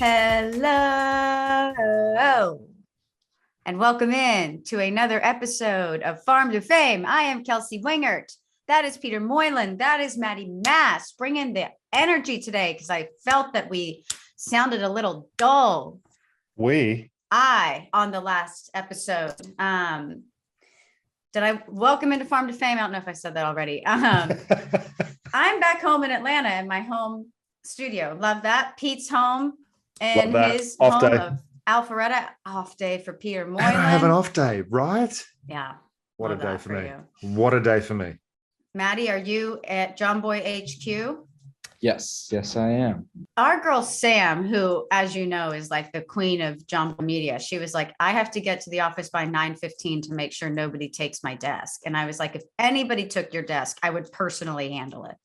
Hello, and welcome in to another episode of Farm to Fame. I am Kelsey Wingert. That is Peter Moylan. That is Maddie Mass. Bring in the energy today because I felt that we sounded a little dull. On the last episode. Did I welcome into Farm to Fame? I don't know if I said that already. I'm back home in Atlanta in my home studio. Love that. Pete's home and his off home day of Alpharetta. Off day for Peter Moylan. And I have an off day, right? Yeah. What a day for me. What a day for me. Maddie, are you at JOMBOY HQ? Yes, I am. Our girl Sam, who, as you know, is like the queen of Jumbo Media, she was like, I have to get to the office by 9:15 to make sure nobody takes my desk. And I was like, if anybody took your desk, I would personally handle it.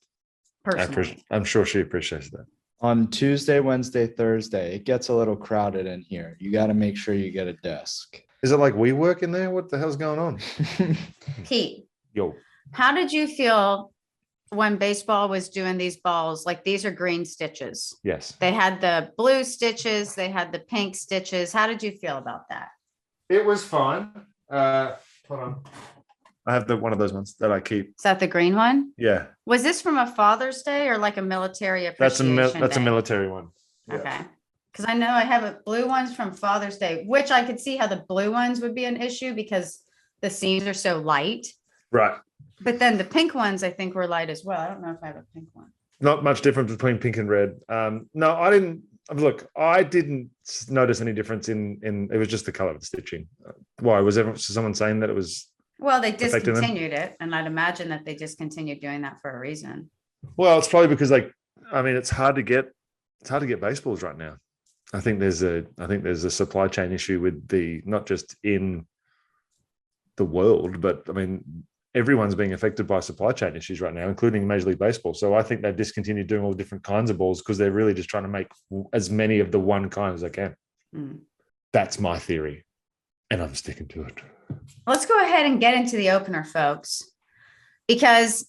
I'm sure she appreciates that. On Tuesday, Wednesday, Thursday, it gets a little crowded in here. You got to make sure you get a desk. Is it like we work in there? What the hell's going on? Pete, yo, how did you feel when baseball was doing these balls? Like, these are green stitches. Yes. They had the blue stitches. They had the pink stitches. How did you feel about that? It was fine. Hold on. I have one of those ones that I keep. Is that the green one? Yeah. Was this from a Father's Day or like a military appreciation That's day? a military one. Yeah. Okay. Because I know I have blue ones from Father's Day, which I could see how the blue ones would be an issue because the seams are so light. Right. But then the pink ones, I think, were light as well. I don't know if I have a pink one. Not much difference between pink and red. No, I didn't. Look, I didn't notice any difference in. It was just the color of the stitching. Why was someone saying that it was? Well, they discontinued it, and I'd imagine that they discontinued doing that for a reason. Well, it's probably because, it's hard to get baseballs right now. I think there's a supply chain issue with not just in the world, but I mean, everyone's being affected by supply chain issues right now, including Major League Baseball. So I think they've discontinued doing all different kinds of balls because they're really just trying to make as many of the one kind as they can. Mm. That's my theory, and I'm sticking to it. Let's go ahead and get into the opener, folks, because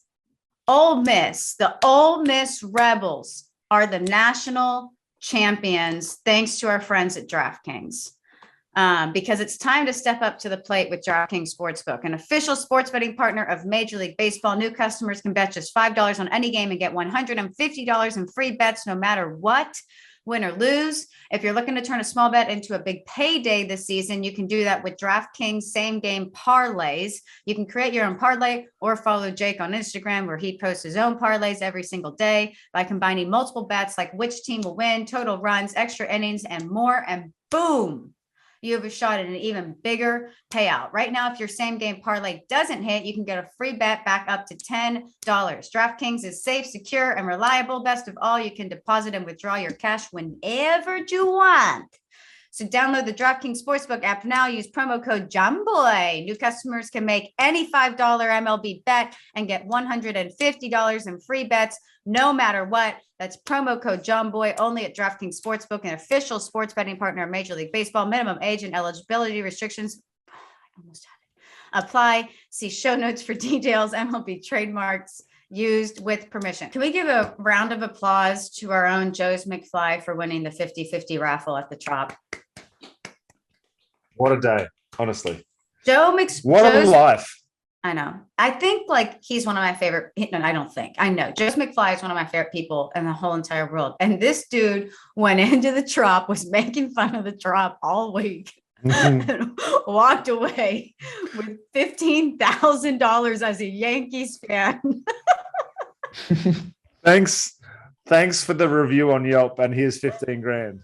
the Ole Miss Rebels are the national champions, thanks to our friends at DraftKings. Because it's time to step up to the plate with DraftKings Sportsbook, an official sports betting partner of Major League Baseball. New customers can bet just $5 on any game and get $150 in free bets no matter what, win or lose. If you're looking to turn a small bet into a big payday this season, you can do that with DraftKings same game parlays. You can create your own parlay or follow Jake on Instagram, where he posts his own parlays every single day by combining multiple bets like which team will win, total runs, extra innings, and more. And boom, you have a shot at an even bigger payout. Right now, if your same game parlay doesn't hit, you can get a free bet back up to $10. DraftKings is safe, secure, and reliable. Best of all, you can deposit and withdraw your cash whenever you want. So download the DraftKings Sportsbook app now. Use promo code JOMBOY. New customers can make any $5 MLB bet and get $150 in free bets no matter what. That's promo code JOMBOY only at DraftKings Sportsbook, an official sports betting partner of Major League Baseball. Minimum age and eligibility restrictions apply. See show notes for details. MLB trademarks used with permission. Can we give a round of applause to our own Joe's McFly for winning the 50-50 raffle at the Trop? What a day, honestly. What a life. I know. I think he's one of my favorite. No, I don't think. I know. Joe's McFly is one of my favorite people in the whole entire world. And this dude went into the Trop, was making fun of the Trop all week, and walked away with $15,000 as a Yankees fan. Thanks for the review on Yelp, and here's 15 grand.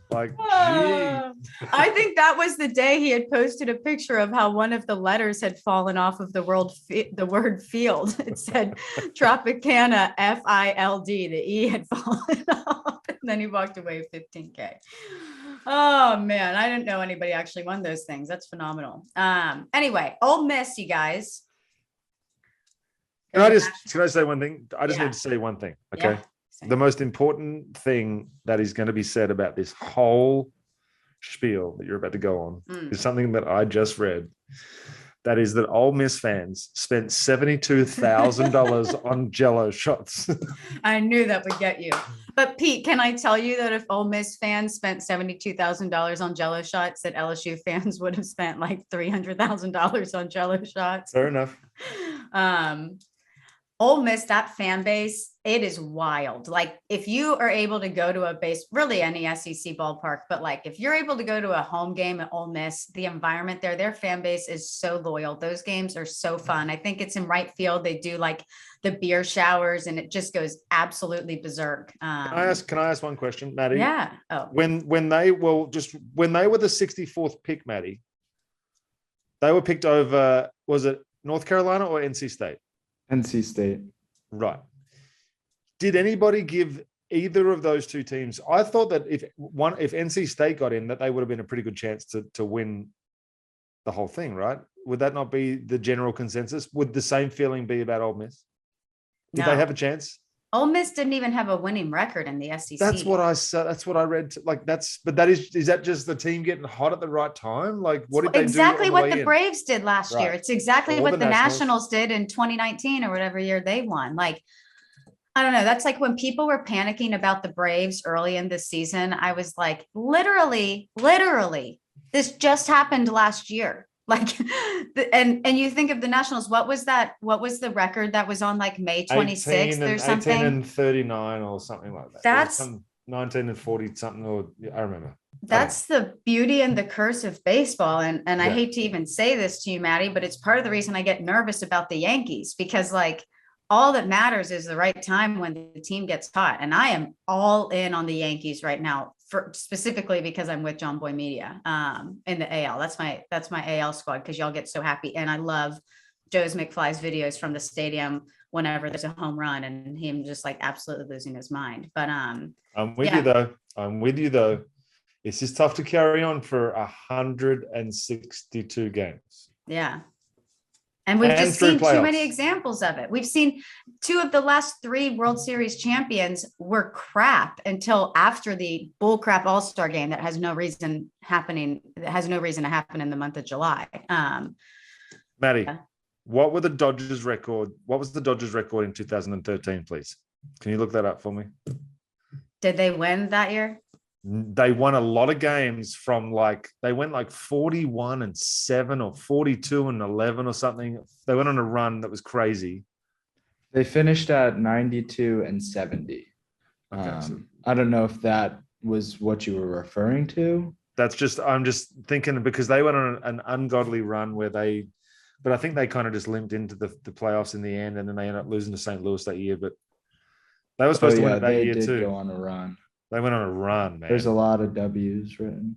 I think that was the day he had posted a picture of how one of the letters had fallen off of the word field. It said Tropicana FILD. The E had fallen off, and then he walked away with $15K. Oh man, I didn't know anybody actually won those things. That's phenomenal. Anyway, Ole Miss, you guys. Can I say one thing? I just need to say one thing. Okay. Yeah. The most important thing that is going to be said about this whole spiel that you're about to go on is something that I just read That is that Ole Miss fans spent $72,000 on Jello shots. I knew that would get you. But Pete, can I tell you that if Ole Miss fans spent $72,000 on Jello shots, that LSU fans would have spent like $300,000 on Jello shots? Fair enough. Ole Miss, that fan base, it is wild. Like if you are able to go to really any SEC ballpark, but like if you're able to go to a home game at Ole Miss, the environment there, their fan base is so loyal. Those games are so fun. I think it's in right field. They do like the beer showers and it just goes absolutely berserk. Can I ask one question, Maddie? Yeah. Oh. When they were the 64th pick, Maddie, they were picked over, was it North Carolina or NC State? NC State. Right. Did anybody give either of those two teams? I thought that if NC State got in, that they would have been a pretty good chance to win the whole thing, right? Would that not be the general consensus? Would the same feeling be about Ole Miss? Did they have a chance? Ole Miss didn't even have a winning record in the SEC. That's what I said. That's what I read. Is that just the team getting hot at the right time? Like what did they exactly do? What the Braves did last year. It's exactly All what the the Nationals did in 2019 or whatever year they won. Like, I don't know. That's like when people were panicking about the Braves early in the season. I was like, literally, this just happened last year. Like, and you think of the Nationals, what was that? What was the record that was on like May 26th or something? 18 and 39 or something like that. That's 19 and 40 something, or I remember. That's the beauty and the curse of baseball. And I hate to even say this to you, Maddie, but it's part of the reason I get nervous about the Yankees, because like all that matters is the right time when the team gets hot. And I am all in on the Yankees right now, specifically because I'm with JOMBOY Media in the AL. That's my AL squad, because y'all get so happy. And I love Joe's McFly's videos from the stadium whenever there's a home run and him just like absolutely losing his mind. But I'm with you though. It's just tough to carry on for 162 games. Yeah. And we've just seen too many examples of it. We've seen 2 of the last 3 World Series champions were crap until after the bullcrap All-Star game that has no reason to happen in the month of July. Maddie, what was the Dodgers record in 2013, please? Can you look that up for me? Did they win that year? They won a lot of games they went like 41-7 or 42-11 or something. They went on a run that was crazy. They finished at 92-70. Okay, I don't know if that was what you were referring to. I'm just thinking because they went on an ungodly run but I think they kind of just limped into the playoffs in the end, and then they ended up losing to St. Louis that year. But they were supposed to win it that year too. They did go on a run. They went on a run, man. There's a lot of W's written.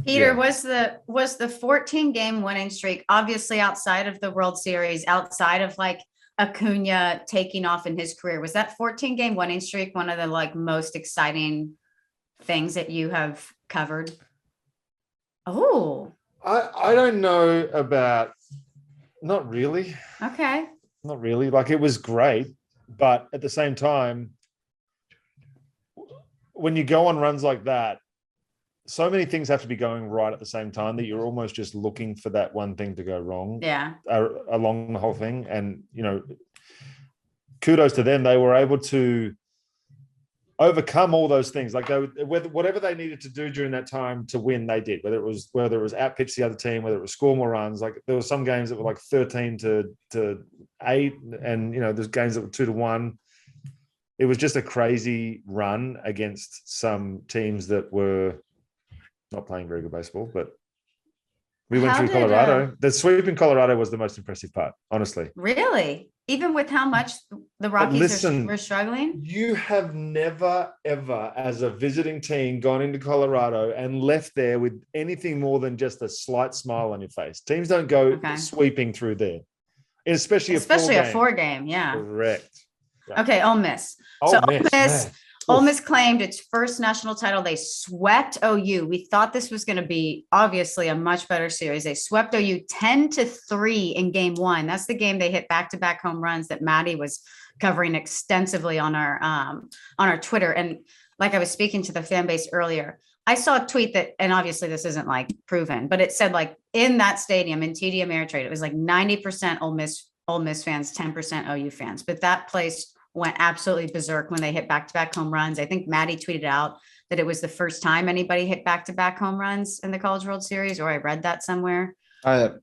Peter, was the 14-game winning streak, obviously outside of the World Series, outside of like Acuna taking off in his career, was that 14-game winning streak one of the like most exciting things that you have covered? Oh, I don't know about, not really. Okay. Not really. Like it was great, but at the same time, when you go on runs like that, so many things have to be going right at the same time that you're almost just looking for that one thing to go wrong. Yeah. Along the whole thing. And, kudos to them. They were able to overcome all those things. Like whatever they needed to do during that time to win, they did. Whether it was outpitch the other team, whether it was score more runs. Like there were some games that were like 13-8, and there's games that were 2-1. It was just a crazy run against some teams that were not playing very good baseball, but we went through Colorado. The sweep in Colorado was the most impressive part, honestly. Really? Even with how much the Rockies were struggling? You have never, ever, as a visiting team, gone into Colorado and left there with anything more than just a slight smile on your face. Teams don't go sweeping through there, and especially a 4-game. Yeah. Correct. Okay, Ole Miss. Ole Miss claimed its first national title. They swept OU. We thought this was going to be obviously a much better series. They swept OU 10-3 in game 1. That's the game they hit back-to-back home runs that Maddie was covering extensively on our Twitter. And like I was speaking to the fan base earlier, I saw a tweet that, and obviously this isn't like proven, but it said like in that stadium in TD Ameritrade, it was like 90% Ole Miss fans, 10% OU fans. But that place went absolutely berserk when they hit back-to-back home runs. I think Maddie tweeted out that it was the first time anybody hit back-to-back home runs in the College World Series, or I read that somewhere.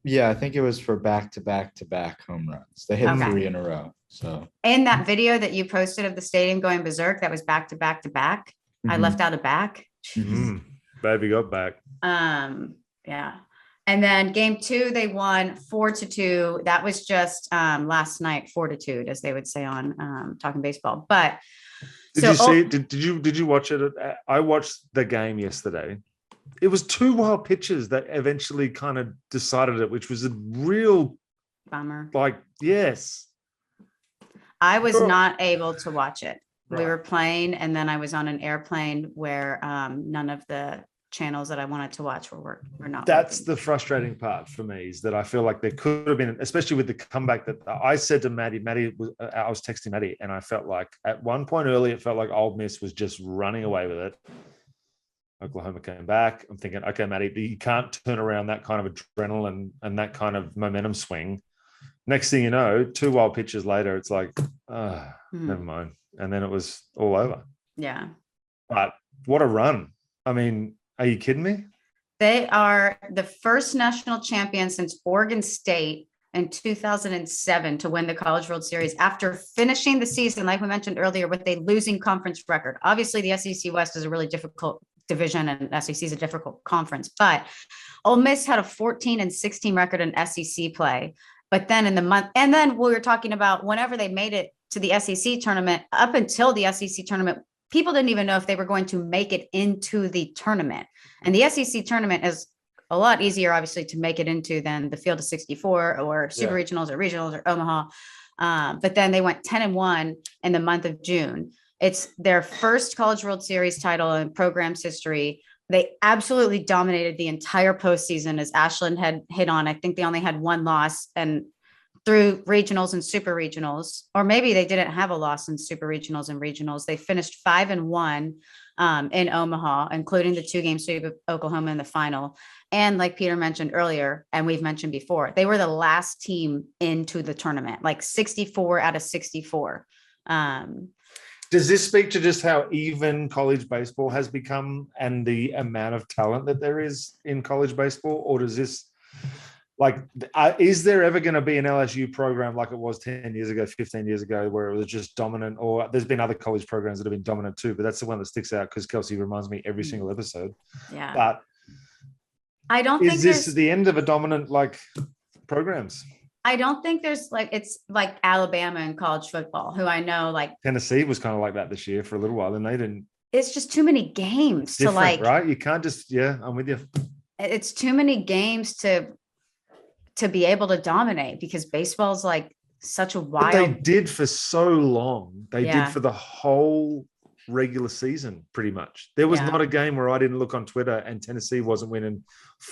Yeah, I think it was for back-to-back home runs. They hit Okay. 3 in a row. So In that video that you posted of the stadium going berserk, that was back-to-back-to-back. I Mhm. left out a back. Baby got back. Yeah. And then game 2, they won 4-2. That was just last night, fortitude, as they would say on Talking Baseball. But Did you see it? Did you watch it? I watched the game yesterday. It was 2 wild pitches that eventually kind of decided it, which was a real bummer. Yes. I was not able to watch it. Right. We were playing, and then I was on an airplane where none of the channels that I wanted to watch were not. That's working. the frustrating part for me, is that I feel like there could have been, especially with the comeback that I said to Maddie, I was texting Maddie, and I felt like at one point early, it felt like Ole Miss was just running away with it. Oklahoma came back. I'm thinking, okay, Maddie, you can't turn around that kind of adrenaline and that kind of momentum swing. Next thing you know, 2 wild pitches later, it's like, never mind. And then it was all over. Yeah. But what a run. I mean, are you kidding me? They are the first national champion since Oregon State in 2007 to win the College World Series after finishing the season, like we mentioned earlier, with a losing conference record. Obviously, the SEC West is a really difficult division, and SEC is a difficult conference, but Ole Miss had a 14-16 record in SEC play. But then and then we were talking about whenever they made it to the SEC tournament, up until the SEC tournament, people didn't even know if they were going to make it into the tournament. And the SEC tournament is a lot easier, obviously, to make it into than the field of 64 or super regionals or regionals or Omaha. But then they went 10-1 in the month of June. It's their first College World Series title in program's history. They absolutely dominated the entire postseason, as Ashland had hit on. I think they only had 1 loss, and through regionals and super regionals, or maybe they didn't have a loss in super regionals and regionals. They finished 5-1 in Omaha, including the 2-game sweep of Oklahoma in the final. And like Peter mentioned earlier, and we've mentioned before, they were the last team into the tournament, like 64 out of 64. Does this speak to just how even college baseball has become and the amount of talent that there is in college baseball? Or does this, is there ever going to be an LSU program like it was 10 years ago, 15 years ago, where it was just dominant? Or there's been other college programs that have been dominant too, but that's the one that sticks out because Kelsey reminds me every single episode. Yeah. But I don't think is this the end of a dominant programs? I don't think there's it's like Alabama in college football, who I know Tennessee was kind of like that this year for a little while, and they didn't. It's just too many games to right? You can't just, I'm with you. It's too many games to be able to dominate, because baseball's such a wild. But they did for so long. They did for the whole regular season, pretty much. There was not a game where I didn't look on Twitter and Tennessee wasn't winning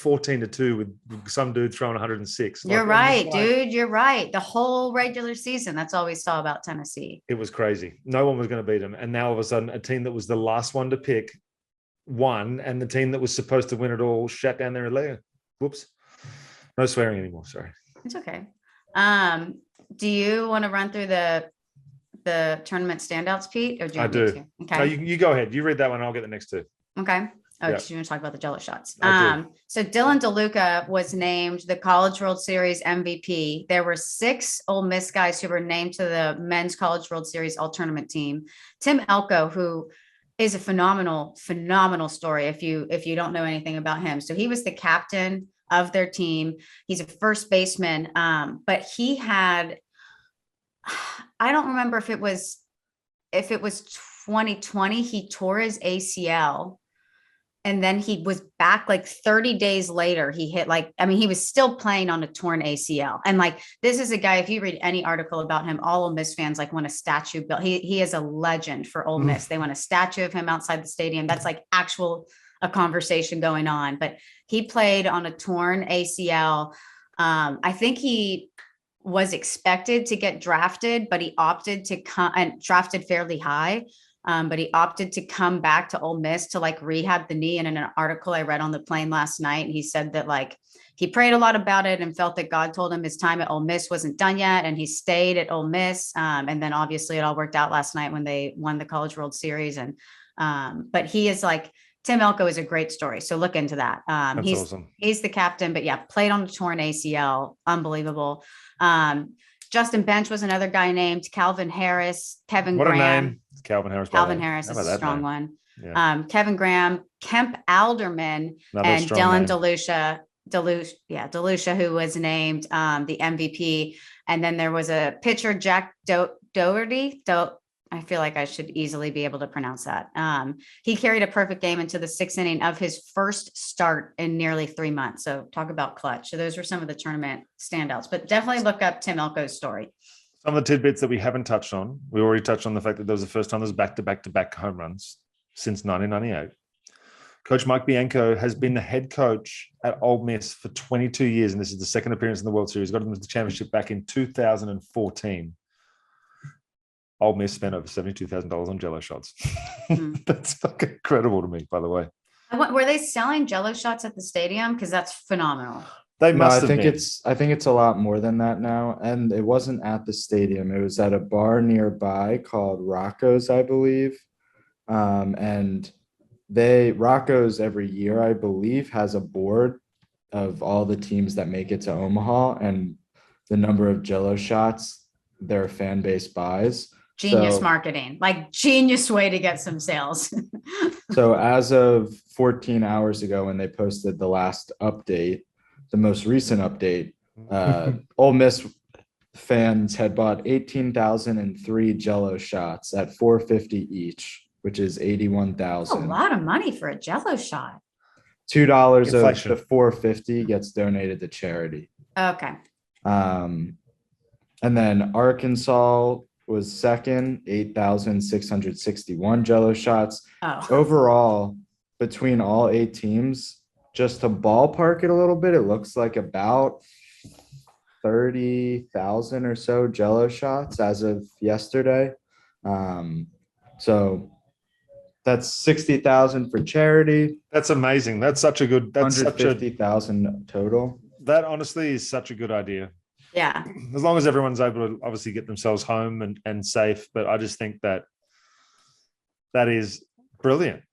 14-2 with some dude throwing 106. You're right, dude. You're right. The whole regular season, that's all we saw about Tennessee. It was crazy. No one was going to beat them. And now all of a sudden, a team that was the last one to pick won, and the team that was supposed to win it all shut down their leg. Whoops. No swearing anymore. Sorry. It's okay. Do you want to run through the tournament standouts, Pete? Or do you I do. Okay. No, you go ahead. You read that one. I'll get the next 2. Okay. Oh, Yep. you want to talk about the Jello shots? I do. So Dylan DeLuca was named the College World Series MVP. There were 6 Ole Miss guys who were named to the men's College World Series AllTournament team. Tim Elko, who is a phenomenal story if you don't know anything about him. So he was the captain of their team. He's a first baseman, but he had, I don't remember if it was 2020, he tore his ACL. And then he was back 30 days later. He hit he was still playing on a torn ACL. And this is a guy, if you read any article about him, all Ole Miss fans want a statue built. He is a legend for Ole Miss. They want a statue of him outside the stadium. That's a conversation going on. But he played on a torn ACL. I think he was expected to get drafted, but he opted to come and drafted fairly high. But he opted to come back to Ole Miss to rehab the knee. And in an article I read on the plane last night, he said that he prayed a lot about it and felt that God told him his time at Ole Miss wasn't done yet. And he stayed at Ole Miss. And then obviously it all worked out last night when they won the College World Series. And, but he is like, Tim Elko is a great story. So look into that. That's awesome. He's the captain, but yeah, played on the torn ACL. Unbelievable. Justin Bench was another guy named Calvin Harris, Kevin What Graham. a name. Calvin Harris. Calvin Harris is a strong one. Yeah. Kevin Graham, Kemp Alderman, Another and strong Dylan Delucia, who was named the MVP. And then there was a pitcher, Jack Doherty. I feel like I should easily be able to pronounce that. He carried a perfect game into the 6th inning of his first start in nearly 3 months. So talk about clutch. So those were some of the tournament standouts, but definitely look up Tim Elko's story. Some of the tidbits that we haven't touched on. We already touched on the fact that there was the first time there's back-to-back home runs since 1998. Coach Mike Bianco has been the head coach at Ole Miss for 22 years, and this is the second appearance in the World Series. Got them to the championship back in 2014. Ole Miss spent over $72,000 on Jello shots. That's fucking incredible to me, by the way. Were they selling Jello shots at the stadium? Because that's phenomenal. They must I think it's a lot more than that now. And it wasn't at the stadium. It was at a bar nearby called Rocco's, I believe. And Rocco's every year, I believe, has a board of all the teams that make it to Omaha and the number of Jello shots their fan base buys. Genius marketing, like genius way to get some sales. So as of 14 hours ago, when they posted the last update, the most recent update, Ole Miss fans had bought 18,003 Jello shots at $4.50 each, which is 81,000. A lot of money for a Jello shot. $2 of the $4.50 gets donated to charity. Okay. And then Arkansas was second, 8,661 Jello shots. Oh. Overall, between all 8 teams, just to ballpark it a little bit, it looks like about 30,000 or so Jello shots as of yesterday. So that's 60,000 for charity. That's amazing. That's such a good. That's 150,000 total. That honestly is such a good idea. Yeah. As long as everyone's able to obviously get themselves home and safe. But I just think that is brilliant.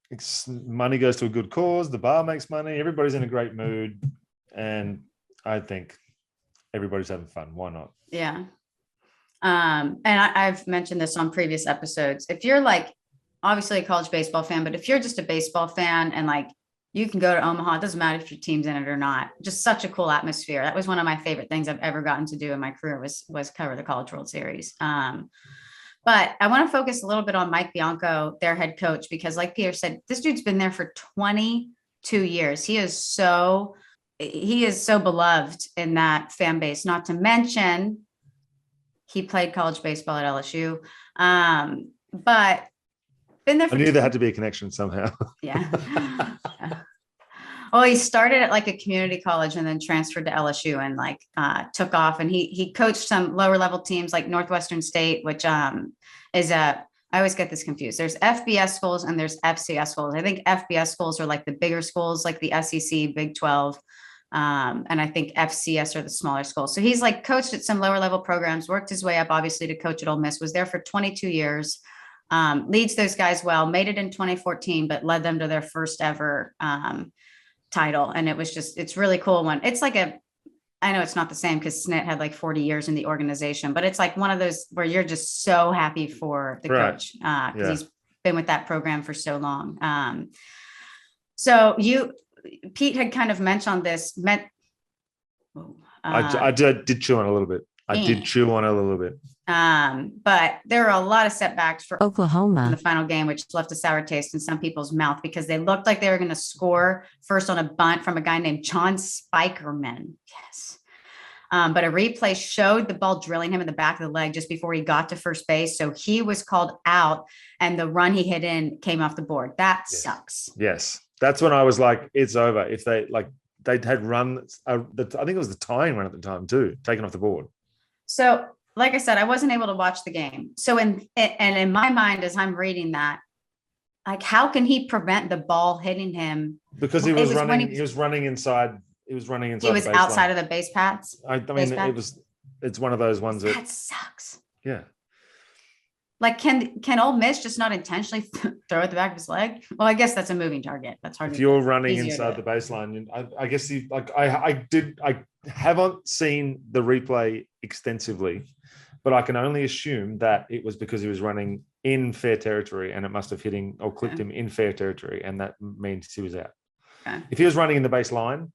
Money goes to a good cause. The bar makes money. Everybody's in a great mood. And I think everybody's having fun. Why not? Yeah. And I've mentioned this on previous episodes. If you're like, obviously a college baseball fan, but if you're just a baseball fan and like, you can go to Omaha. It doesn't matter if your team's in it or not. Just such a cool atmosphere. That was one of my favorite things I've ever gotten to do in my career was cover the College World Series. But I want to focus a little bit on Mike Bianco, their head coach, because like Peter said, this dude's been there for 22 years. He is so beloved in that fan base, not to mention he played college baseball at LSU. But been there. I knew there had to be a connection somehow. Yeah. Well, he started at like a community college and then transferred to LSU and like took off. And he coached some lower level teams like Northwestern State, which I always get this confused. There's FBS schools and there's FCS schools. I think FBS schools are like the bigger schools, like the SEC, Big 12. And I think FCS are the smaller schools. So he's like coached at some lower level programs, worked his way up, obviously, to coach at Ole Miss, was there for 22 years. Leads those guys well, made it in 2014, but led them to their first ever title. And it's really cool when it's like I know it's not the same because Snit had like 40 years in the organization, but it's like one of those where you're just so happy for the coach because he's been with that program for so long. So Pete had kind of mentioned this. I did chew on a little bit. But there are a lot of setbacks for Oklahoma in the final game, which left a sour taste in some people's mouth because they looked like they were going to score first on a bunt from a guy named John Spikerman. Yes. But a replay showed the ball drilling him in the back of the leg just before he got to first base. So he was called out and the run he hit in came off the board. That sucks. Yes. That's when I was like, it's over. If they had run, I think it was the tying run at the time too, taken off the board. So like I said, I wasn't able to watch the game. So in my mind, as I'm reading that, like, how can he prevent the ball hitting him? Because he was running inside He was running inside. He was the baseline. outside of the base paths. I mean, it's one of those ones That sucks. yeah. Like, can Ole Miss just not intentionally throw at the back of his leg? Well, I guess that's a moving target. That's hard. If you're running easier inside to- the baseline, I guess I haven't seen the replay extensively, but I can only assume that it was because he was running in fair territory and it must have hitting or clipped him in fair territory, and that means he was out. Okay. If he was running in the baseline,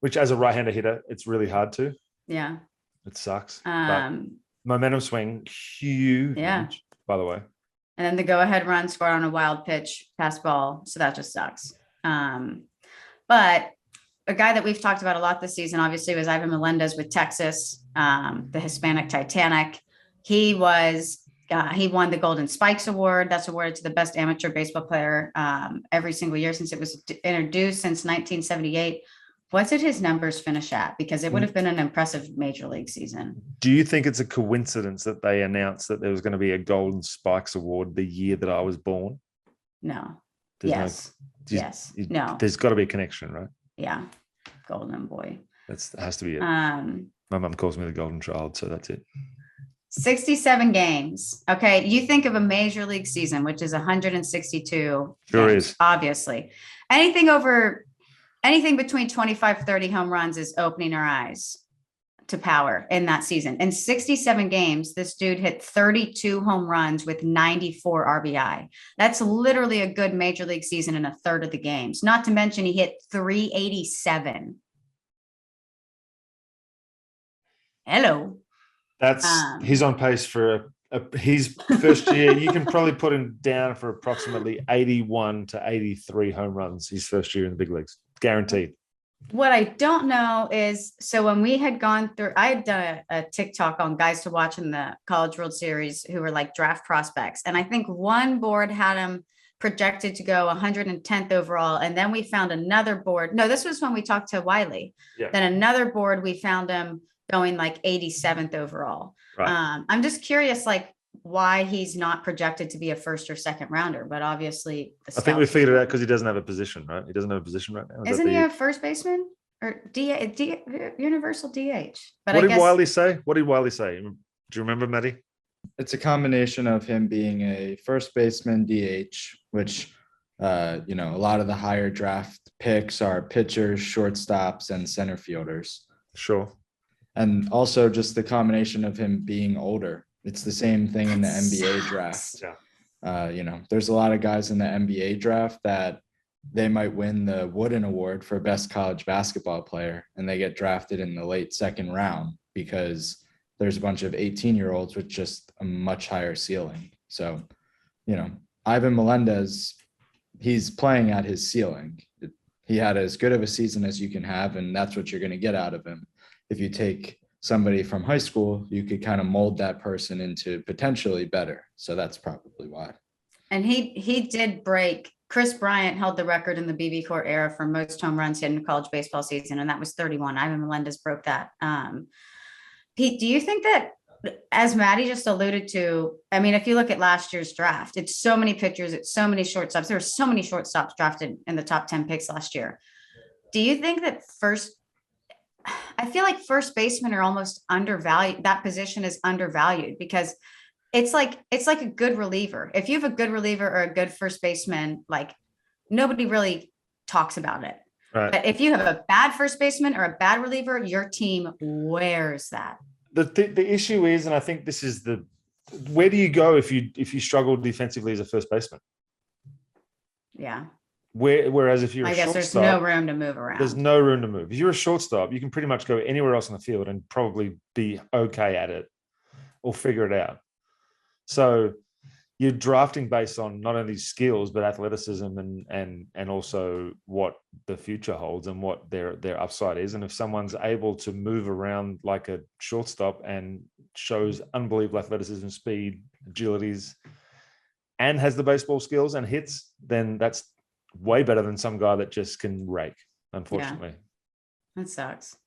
which as a right-hander hitter, it's really hard to. Yeah. It sucks. But momentum swing, huge. Yeah. By the way. And then the go-ahead run scored on a wild pitch pass ball. So that just sucks. But a guy that we've talked about a lot this season, obviously, was Ivan Melendez with Texas, the Hispanic Titanic. He won the Golden Spikes Award. That's awarded to the best amateur baseball player every single year since it was introduced since 1978. What did his numbers finish at? Because it would have been an impressive major league season. Do you think it's a coincidence that they announced that there was going to be a Golden Spikes Award the year that I was born? No. There's Yes. No. There's got to be a connection, right? Yeah. Golden boy. That has to be it. My mum calls me the golden child, so that's it. 67 games. Okay. You think of a major league season, which is 162. Sure games, is. Obviously. Anything between 25, 30 home runs is opening our eyes to power in that season. In 67 games, this dude hit 32 home runs with 94 RBI. That's literally a good major league season in a third of the games. Not to mention he hit 387. Hello. He's on pace for his first year. You can probably put him down for approximately 81 to 83 home runs his first year in the big leagues. Guaranteed. What I don't know is, so when we had gone through, I had done a TikTok on guys to watch in the College World Series who were like draft prospects. And I think one board had him projected to go 110th overall. And then we found another board. No, this was when we talked to Wiley. Yeah. Then another board, we found him going like 87th overall. Right. I'm just curious, like, why he's not projected to be a first or second rounder, but obviously I think we figured it out because he doesn't have a position, right? He doesn't have a position right now. Isn't he a first baseman or universal DH? But what I did guess Wiley say? What did Wiley say? Do you remember, Maddie? It's a combination of him being a first baseman DH, which, a lot of the higher draft picks are pitchers, shortstops, and center fielders. Sure. And also just the combination of him being older. It's the same thing in the NBA draft. Yeah. There's a lot of guys in the NBA draft that they might win the Wooden Award for best college basketball player, and they get drafted in the late second round because there's a bunch of 18-year-olds with just a much higher ceiling. So, Ivan Melendez, he's playing at his ceiling. He had as good of a season as you can have, and that's what you're going to get out of him. If you take somebody from high school, you could kind of mold that person into potentially better. So that's probably why. And he did break. Chris Bryant held the record in the BB Court era for most home runs hit in a college baseball season, and that was 31. Ivan Melendez broke that. Pete, do you think that, as Maddie just alluded to, I mean, if you look at last year's draft, it's so many pitchers, it's so many shortstops. There were so many shortstops drafted in the top 10 picks last year. Do you think that I feel like first basemen are almost undervalued. That position is undervalued because it's like a good reliever. If you have a good reliever or a good first baseman, like nobody really talks about it. Right. But if you have a bad first baseman or a bad reliever, your team wears that. The issue is, and I think this is where do you go if you struggle defensively as a first baseman? Yeah. Whereas if you're I a guess shortstop, there's no room to move around. There's no room to move. If you're a shortstop, you can pretty much go anywhere else on the field and probably be okay at it or figure it out. So you're drafting based on not only skills but athleticism and also what the future holds and what their upside is. And if someone's able to move around like a shortstop and shows unbelievable athleticism, speed, agilities, and has the baseball skills and hits, then that's way better than some guy that just can rake, unfortunately. Yeah. That sucks.